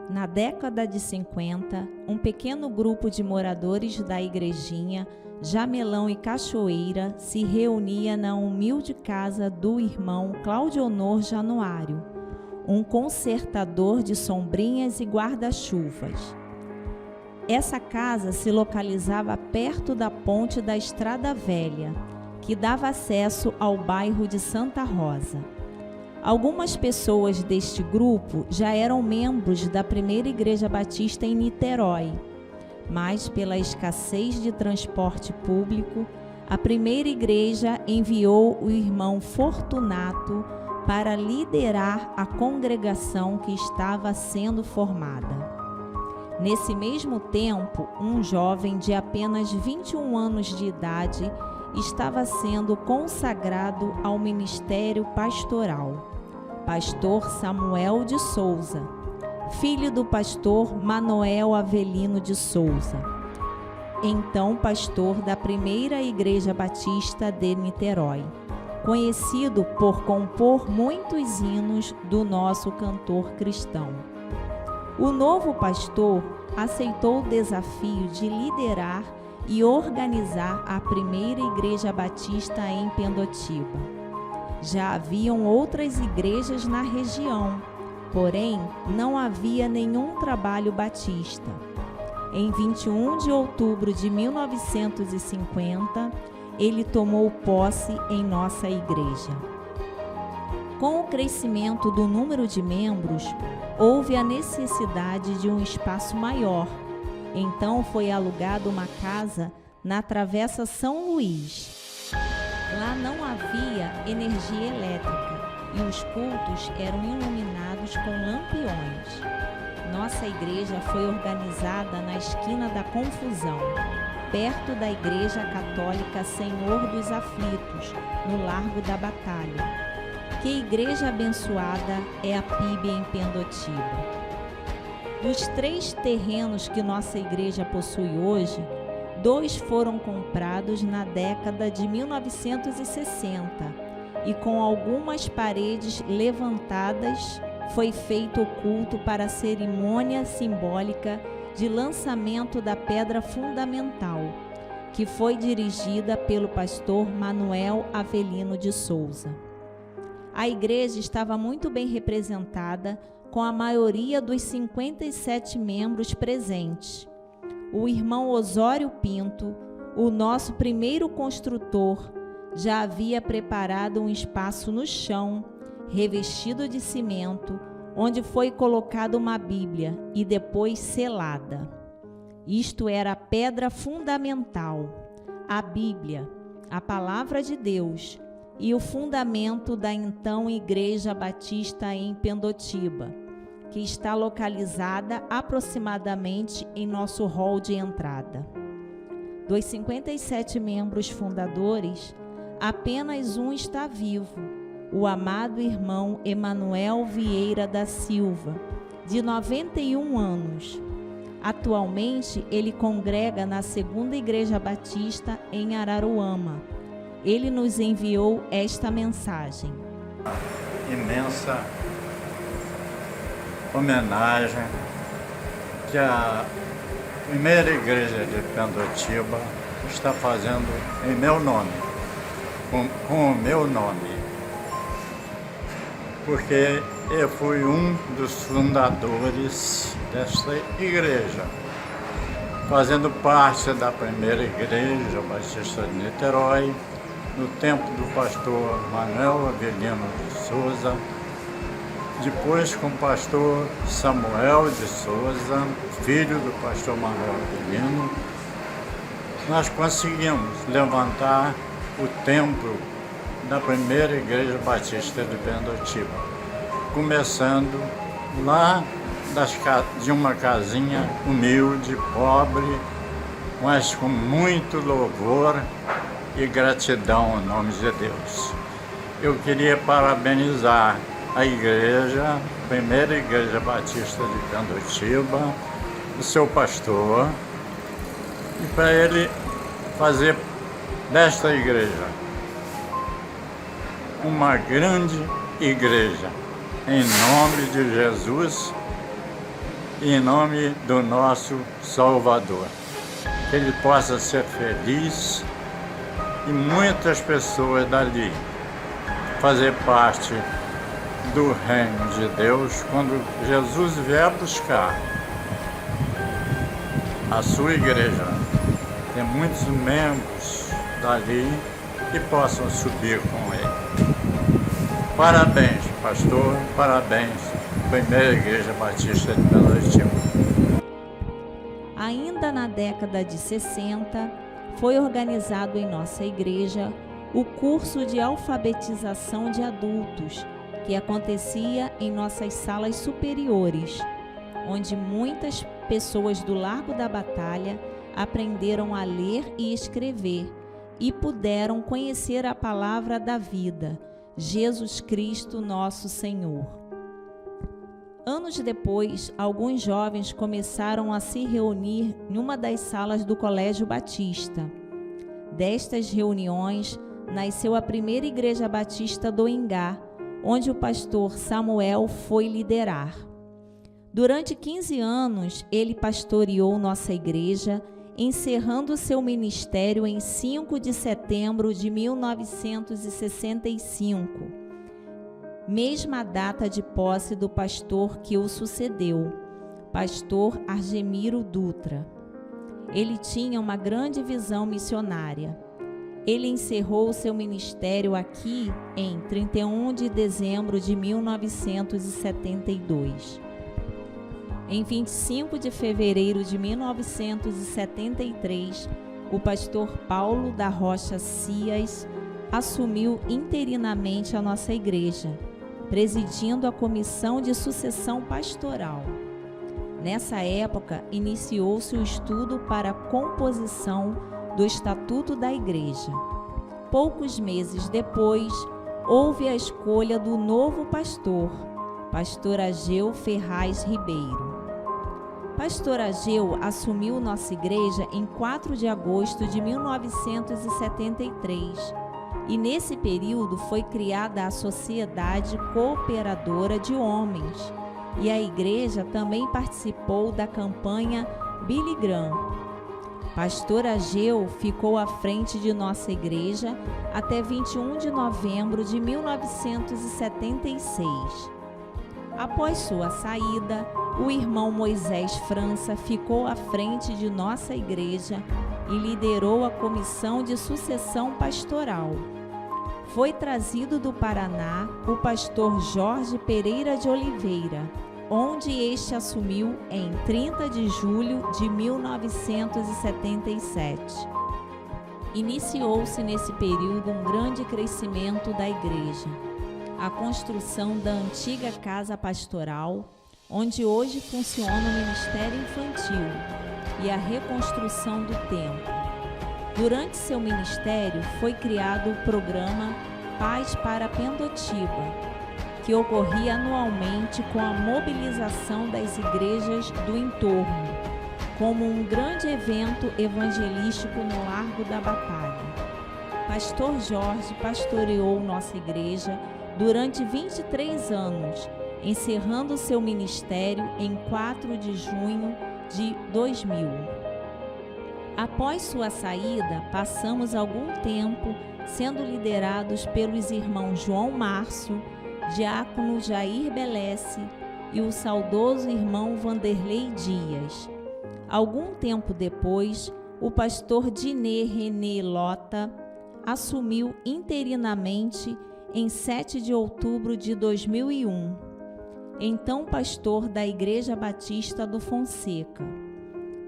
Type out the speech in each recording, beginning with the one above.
na década de 50, um pequeno grupo de moradores da igrejinha Jamelão e Cachoeira se reunia na humilde casa do irmão Claudionor Januário, um consertador de sombrinhas e guarda-chuvas. Essa casa se localizava perto da ponte da Estrada Velha, que dava acesso ao bairro de Santa Rosa. Algumas pessoas deste grupo já eram membros da primeira Igreja Batista em Niterói, mas pela escassez de transporte público, a primeira igreja enviou o irmão Fortunato para liderar a congregação que estava sendo formada. Nesse mesmo tempo, um jovem de apenas 21 anos de idade estava sendo consagrado ao ministério pastoral. Pastor Samuel de Souza, filho do pastor Manoel Avelino de Souza, então pastor da primeira Igreja Batista de Niterói, conhecido por compor muitos hinos do nosso cantor cristão. O novo pastor aceitou o desafio de liderar e organizar a primeira Igreja Batista em Pendotiba. Já haviam outras igrejas na região, porém não havia nenhum trabalho batista. Em 21 de outubro de 1950, ele tomou posse em nossa igreja. Com o crescimento do número de membros, houve a necessidade de um espaço maior. Então foi alugada uma casa na Travessa São Luís. Lá não havia energia elétrica e os cultos eram iluminados com lampiões. Nossa igreja foi organizada na esquina da Confusão, perto da Igreja Católica Senhor dos Aflitos, no Largo da Batalha. Que igreja abençoada é a PIB em Pendotiba. Dos 3 terrenos que nossa igreja possui hoje, 2 foram comprados na década de 1960 e com algumas paredes levantadas foi feito o culto para a cerimônia simbólica de lançamento da pedra fundamental, que foi dirigida pelo pastor Manoel Avelino de Souza. A igreja estava muito bem representada com a maioria dos 57 membros presentes. O irmão Osório Pinto, o nosso primeiro construtor, já havia preparado um espaço no chão, revestido de cimento, onde foi colocada uma Bíblia e depois selada. Isto era a pedra fundamental, a Bíblia, a Palavra de Deus, e o fundamento da então Igreja Batista em Pendotiba, que está localizada aproximadamente em nosso hall de entrada. Dos 57 membros fundadores, apenas um está vivo, o amado irmão Emanuel Vieira da Silva, de 91 anos. Atualmente, ele congrega na Segunda Igreja Batista em Araruama. Ele nos enviou esta mensagem. Imensa homenagem que a primeira igreja de Pendotiba está fazendo em meu nome, com o meu nome, porque eu fui um dos fundadores desta igreja, fazendo parte da primeira igreja batista de Niterói, no tempo do pastor Manoel Avelino de Souza, depois com o pastor Samuel de Souza, filho do pastor Manoel Avelino, nós conseguimos levantar o templo da primeira igreja batista de Pendotiba, começando lá de uma casinha humilde, pobre, mas com muito louvor e gratidão ao nome de Deus. Eu queria parabenizar a igreja, a primeira igreja batista de Pendotiba, o seu pastor, e para ele fazer desta igreja uma grande igreja, em nome de Jesus, em nome do nosso Salvador. Que ele possa ser feliz e muitas pessoas dali fazer parte do reino de Deus quando Jesus vier buscar a sua igreja. Tem muitos membros dali que possam subir com ele. Parabéns, pastor, parabéns, Primeira Igreja Batista de Pendotiba. Ainda na década de 60, foi organizado em nossa igreja o curso de alfabetização de adultos, que acontecia em nossas salas superiores, onde muitas pessoas do Largo da Batalha aprenderam a ler e escrever e puderam conhecer a palavra da vida, Jesus Cristo nosso Senhor. Anos depois, alguns jovens começaram a se reunir em uma das salas do Colégio Batista. Destas reuniões, nasceu a primeira Igreja Batista do Ingá, onde o pastor Samuel foi liderar. Durante 15 anos, ele pastoreou nossa igreja, encerrando seu ministério em 5 de setembro de 1965, mesma data de posse do pastor que o sucedeu, pastor Argemiro Dutra. Ele tinha uma grande visão missionária. Ele encerrou seu ministério aqui em 31 de dezembro de 1972. Em 25 de fevereiro de 1973, o pastor Paulo da Rocha Cias assumiu interinamente a nossa igreja, presidindo a comissão de sucessão pastoral. Nessa época, iniciou-se o estudo para a composição do Estatuto da Igreja. Poucos meses depois, houve a escolha do novo pastor, pastor Ageu Ferraz Ribeiro. Pastor Ageu assumiu nossa igreja em 4 de agosto de 1973 e nesse período foi criada a Sociedade Cooperadora de Homens e a igreja também participou da campanha Billy Graham. Pastor Ageu ficou à frente de nossa igreja até 21 de novembro de 1976. Após sua saída, o irmão Moisés França ficou à frente de nossa igreja e liderou a comissão de sucessão pastoral. Foi trazido do Paraná o pastor Jorge Pereira de Oliveira, onde este assumiu em 30 de julho de 1977. Iniciou-se nesse período um grande crescimento da igreja. A construção da antiga casa pastoral, onde hoje funciona o ministério infantil, e a reconstrução do templo. Durante seu ministério foi criado o programa Paz para Pendotiba, que ocorria anualmente com a mobilização das igrejas do entorno, como um grande evento evangelístico no Largo da Batalha. Pastor Jorge pastoreou nossa igreja durante 23 anos, encerrando seu ministério em 4 de junho de 2000. Após sua saída, passamos algum tempo sendo liderados pelos irmãos João Márcio, diácono Jair Belesse e o saudoso irmão Vanderlei Dias. Algum tempo depois, o pastor Dinê René Lota assumiu interinamente em 7 de outubro de 2001, então pastor da Igreja Batista do Fonseca.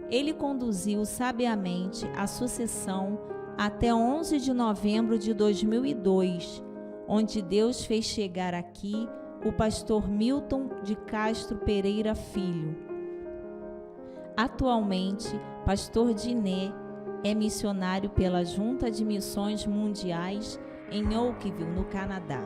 Ele conduziu sabiamente a sucessão até 11 de novembro de 2002, onde Deus fez chegar aqui o pastor Milton de Castro Pereira Filho. Atualmente, pastor Diné é missionário pela Junta de Missões Mundiais em Oakville, no Canadá.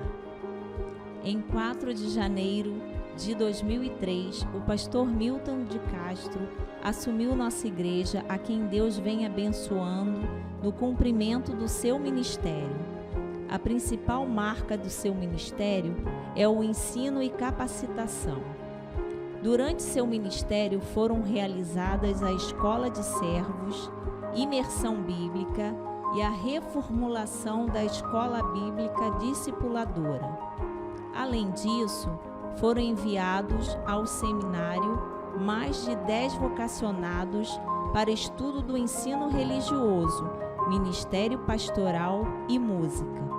Em 4 de janeiro de 2003, o pastor Milton de Castro assumiu nossa igreja, a quem Deus vem abençoando no cumprimento do seu ministério. A principal marca do seu ministério é o ensino e capacitação. Durante seu ministério foram realizadas a Escola de Servos, Imersão Bíblica e a reformulação da Escola Bíblica Discipuladora. Além disso, foram enviados ao seminário mais de 10 vocacionados para estudo do ensino religioso, ministério pastoral e música.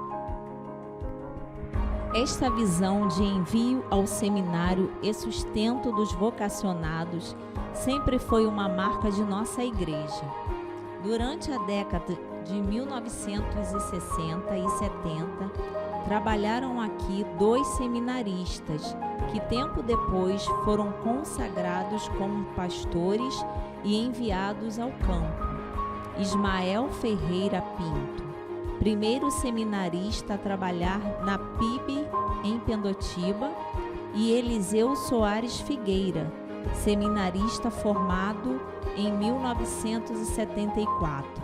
Esta visão de envio ao seminário e sustento dos vocacionados sempre foi uma marca de nossa igreja. Durante a década de 1960 e 70, trabalharam aqui 2 seminaristas que tempo depois foram consagrados como pastores e enviados ao campo. Ismael Ferreira Pinto, primeiro seminarista a trabalhar na PIB em Pendotiba, e Eliseu Soares Figueira, seminarista formado em 1974.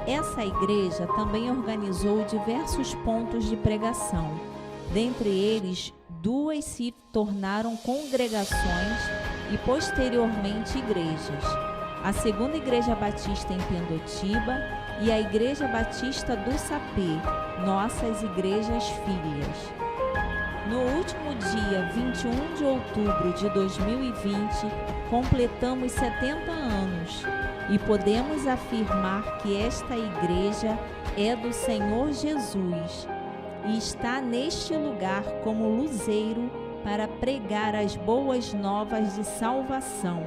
Essa igreja também organizou diversos pontos de pregação. Dentre eles, 2 se tornaram congregações e posteriormente igrejas. A Segunda Igreja Batista em Pendotiba e a Igreja Batista do Sapê, nossas igrejas filhas. No último dia 21 de outubro de 2020, completamos 70 anos e podemos afirmar que esta igreja é do Senhor Jesus e está neste lugar como luzeiro para pregar as boas novas de salvação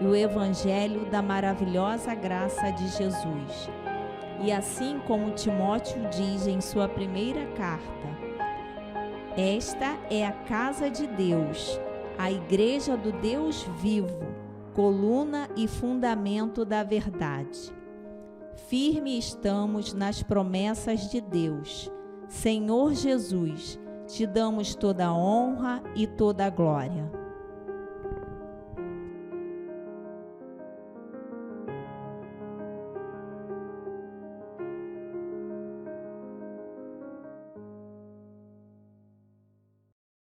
e o Evangelho da maravilhosa graça de Jesus. E assim como Timóteo diz em sua primeira carta, esta é a casa de Deus, a igreja do Deus vivo, coluna e fundamento da verdade. Firme estamos nas promessas de Deus. Senhor Jesus, te damos toda a honra e toda a glória.